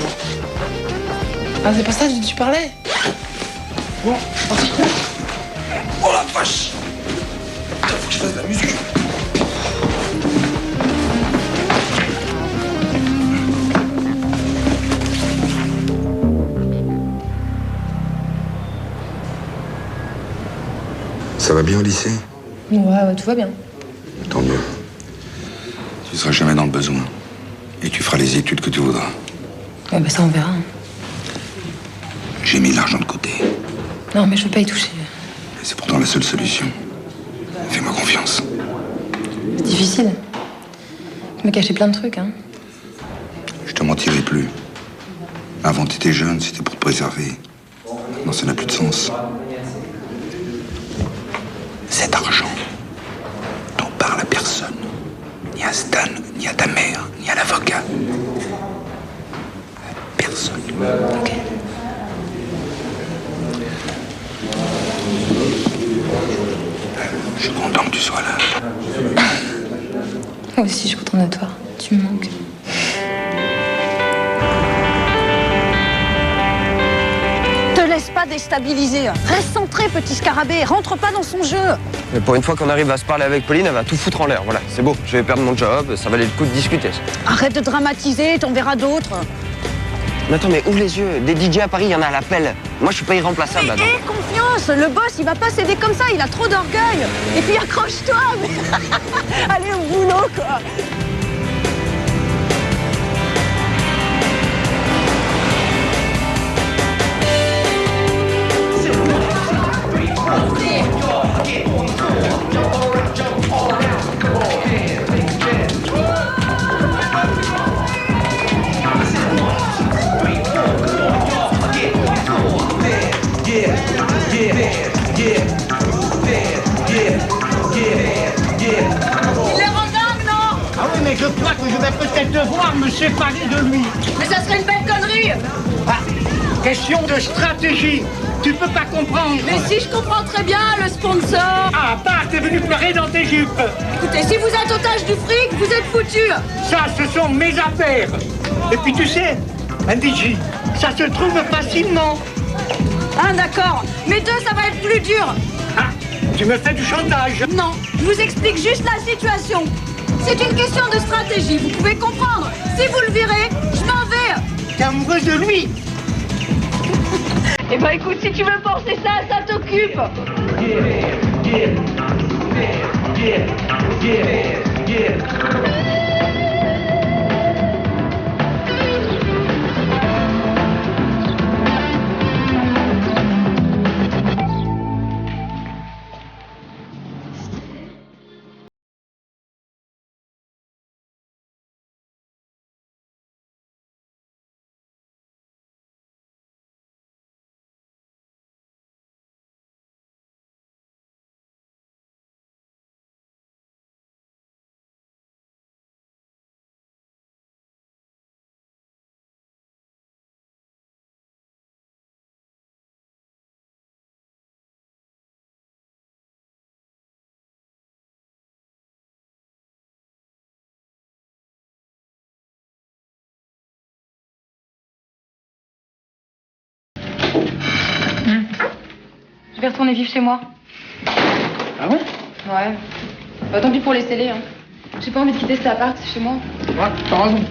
Ah, c'est pas ça dont tu parlais? Bon, parti. Oh la vache! Putain, faut que je fasse de la musique. Ça va bien au lycée? Ouais, tout va bien. Tant mieux. Tu seras jamais dans le besoin. Et tu feras les études que tu voudras. Ouais, bah ça, on verra. J'ai mis l'argent de côté. Non, mais je veux pas y toucher. Et c'est pourtant la seule solution. Fais-moi confiance. C'est difficile. Tu m'as caché plein de trucs, hein. Je te mentirai plus. Avant, t'étais jeune, c'était pour te préserver. Maintenant, ça n'a plus de sens. Cet argent, t'en parles à personne. Ni à Stan, ni à ta mère, ni à l'avocat. Personne. Ok. Je suis content que tu sois là. Moi aussi, je suis contente de toi. Tu me manques. Te laisse pas déstabiliser. Reste centré, petit scarabée. Rentre pas dans son jeu. Mais pour une fois qu'on arrive à se parler avec Pauline, elle va tout foutre en l'air. Voilà, c'est beau. Je vais perdre mon job, ça valait le coup de discuter. Arrête de dramatiser, t'en verras d'autres. Mais attends, mais ouvre les yeux. Des DJ à Paris, il y en a à l'appel. Moi, je suis pas irremplaçable là-dedans. Aie confiance, le boss, il va pas céder comme ça, il a trop d'orgueil. Et puis accroche-toi, mais... Allez au boulot, quoi. Il est regarde, non? Ah oui, mais je crois que je vais peut-être devoir me séparer de lui. Mais ça serait une belle connerie. Ah, question de stratégie. Tu peux pas comprendre. Mais si, je comprends très bien, le sponsor. Ah, bah, t'es venu pleurer dans tes jupes. Écoutez, si vous êtes otage du fric, vous êtes foutus. Ça, ce sont mes affaires. Et puis, tu sais, un DJ, ça se trouve facilement. Ah, d'accord. Mais deux, ça va être plus dur. Ah, tu me fais du chantage. Non, je vous explique juste la situation. C'est une question de stratégie, vous pouvez comprendre. Si vous le virez, je m'en vais. T'es amoureuse de lui? Eh ben écoute, si tu veux penser ça, ça t'occupe. Je vais retourner vivre chez moi. Ah bon? Ouais. Bah tant pis pour les scellés, hein. J'ai pas envie de quitter cet appart, c'est chez moi. Ouais, t'as raison.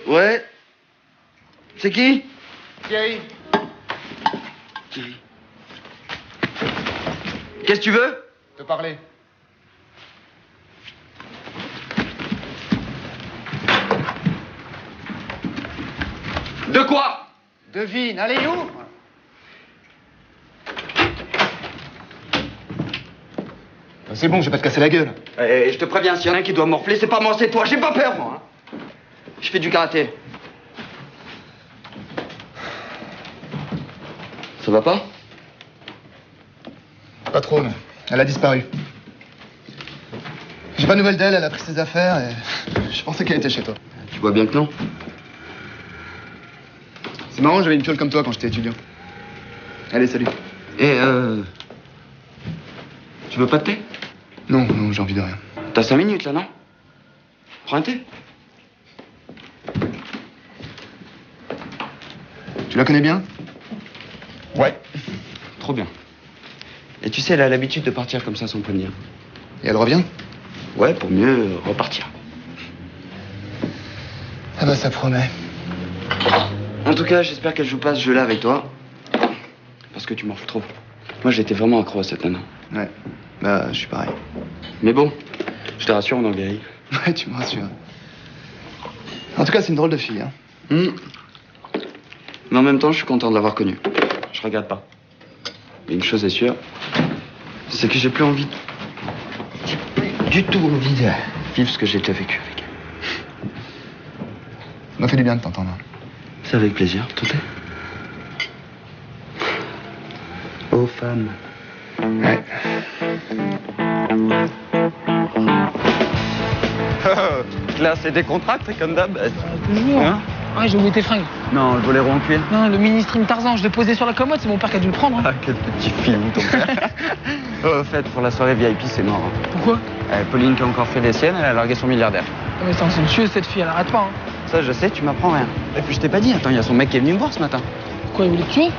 Ouais. C'est qui? Thierry. Qu'est-ce que tu veux? Te parler. De quoi? Devine, allez, ouvre. C'est bon, je vais pas te casser la gueule. Et je te préviens, s'il y en a un qui doit morfler, c'est pas moi, c'est toi. J'ai pas peur, moi. Hein. Je fais du karaté. Ça va pas? Pas trop, non. Elle a disparu. J'ai pas de nouvelles d'elle, elle a pris ses affaires et je pensais qu'elle était chez toi. Tu vois bien que non. C'est marrant, j'avais une fiole comme toi quand j'étais étudiant. Allez, salut. Et tu veux pas de thé? Non, non, j'ai envie de rien. T'as 5 minutes là, non? Prends un thé. Tu la connais bien? Ouais. Trop bien. Et tu sais, elle a l'habitude de partir comme ça sans prévenir. Et elle revient? Ouais, pour mieux repartir. Ah bah ça promet. En tout cas, j'espère qu'elle joue pas ce jeu-là avec toi. Parce que tu morfles trop. Moi, j'étais vraiment accro à cette nana. Ouais. Bah, je suis pareil. Mais bon, je te rassure, on en guérit. Ouais, tu me rassures. En tout cas, c'est une drôle de fille, hein. Mais en même temps, je suis content de l'avoir connue. Je regarde pas. Mais une chose est sûre, c'est que j'ai plus envie. J'ai plus du tout envie de vivre ce que j'ai déjà vécu avec elle. Ça m'a fait du bien de t'entendre. C'est avec plaisir, tout est. Aux femmes. Ouais. Classe et décontracté comme d'hab. Toujours. Hein? Ouais, j'ai oublié tes fringues. Non, le volet en cuir. Non, le mini-string Tarzan, je l'ai posé sur la commode, c'est mon père qui a dû le prendre. Hein. Ah, quel petit film, ton père. Au fait, pour la soirée VIP, c'est mort. Hein. Pourquoi? Pauline qui a encore fait des siennes, elle a largué son milliardaire. Ah, mais c'est une tueuse cette fille, elle arrête pas. Hein. Ça, je sais, tu m'apprends rien. Et puis je t'ai pas dit, attends, il y a son mec qui est venu me voir ce matin. Quoi, il voulait te tuer?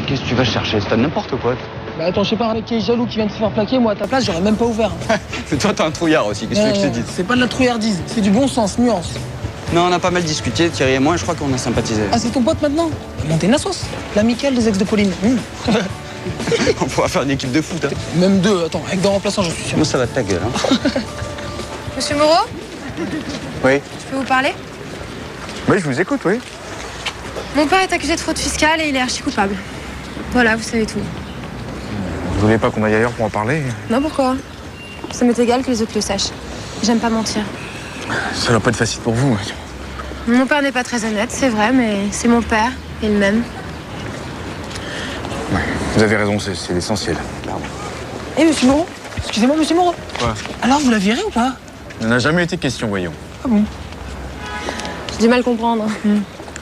Qu'est-ce que tu vas chercher? C'est n'importe quoi. Bah attends, je sais pas, un mec qui est jaloux, qui vient de se faire plaquer, moi à ta place, j'aurais même pas ouvert. Hein. Mais toi, t'es un trouillard aussi, qu'est-ce que tu veux que je te dise? C'est pas de la trouillardise, c'est du bon sens, nuance. Non, on a pas mal discuté, Thierry et moi, et je crois qu'on a sympathisé. Ah, c'est ton pote maintenant? Montez la sauce. L'amicale des ex de Pauline. On pourra faire une équipe de foot, hein. Même deux, attends, avec deux remplaçants, j'en suis sûr. Moi, ça va de ta gueule, hein. Monsieur Moreau, Oui. je peux vous parler? Oui, je vous écoute, oui. Mon père est accusé de fraude fiscale et il est archi coupable. Voilà, vous savez tout. Vous voulez pas qu'on aille ailleurs pour en parler? Non, pourquoi? Ça m'est égal que les autres le sachent. J'aime pas mentir. Ça va pas être facile pour vous. Mon père n'est pas très honnête, c'est vrai, mais c'est mon père, et le même. Ouais, vous avez raison, c'est l'essentiel. Eh, monsieur Moreau? Excusez-moi, monsieur Moreau. Quoi? Alors, vous la virez ou pas? Il n'en a jamais été question, voyons. Ah bon? J'ai du mal à comprendre.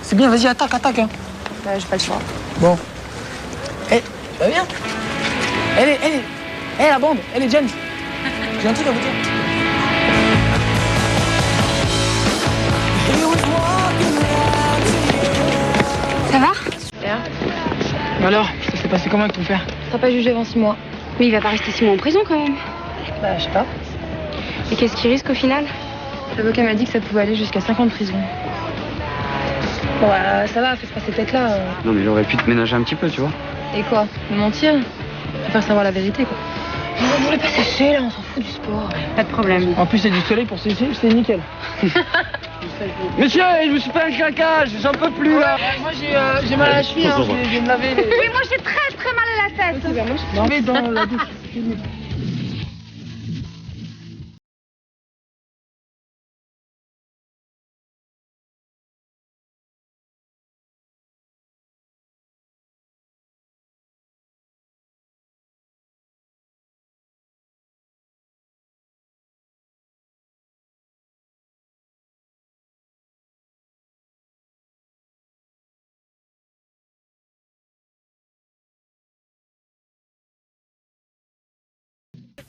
C'est bien, vas-y, attaque, attaque. Hein. Bah, j'ai pas le choix. Bon. Eh, tu vas bien? Elle est la bande, elle est Jen. J'ai un truc à vous dire. Ça va? Super. Mais alors, ça s'est passé comment avec ton père? T'as pas jugé avant 6 mois. Mais il va pas rester 6 mois en prison quand même. Bah, je sais pas. Et qu'est-ce qu'il risque au final? L'avocat m'a dit que ça pouvait aller jusqu'à 5 ans de prison. Bon, bah, ça va, fais pas cette tête-là. Non, mais il aurait pu te ménager un petit peu, tu vois. Et quoi? Me mentir? Je préfère savoir la vérité, quoi. On voulait pas sécher, là, on s'en fout du sport. Pas de problème. En plus, c'est du soleil pour sécher, c'est nickel. Monsieur, je me suis fait un craquage, j'en peux plus, là. Moi, j'ai mal à la cheville, hein, je vais me laver. Oui, moi j'ai très très mal à la tête. Non, mais dans la douche.